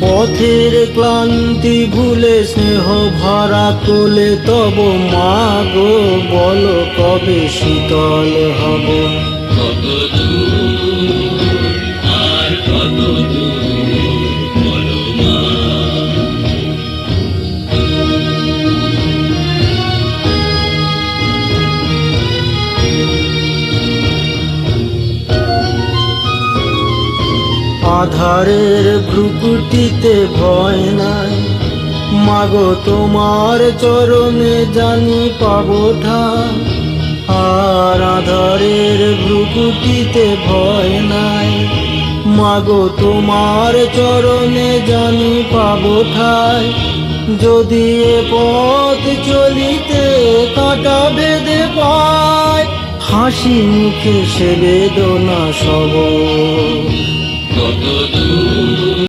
পথের ক্লান্তি ভুলে স্নেহ ভরা কোলে তব মা গো বলো কবে শীতল হব। কত দূর আর কত দূর বলো মা। আধারের ভ্রুকুটিতে ভয় নাই, মাগো তোমার চরণে জানি পাবো ঠাঁই। আর আধারের ভ্রুকুটিতে ভয় নাই, মাগো তোমার চরণে জানি পাবো ঠাঁই। যদি এ পথ চলিতে কাঁটা বেঁধে পায়, হাসি মুখে সে বেদনা সব। কত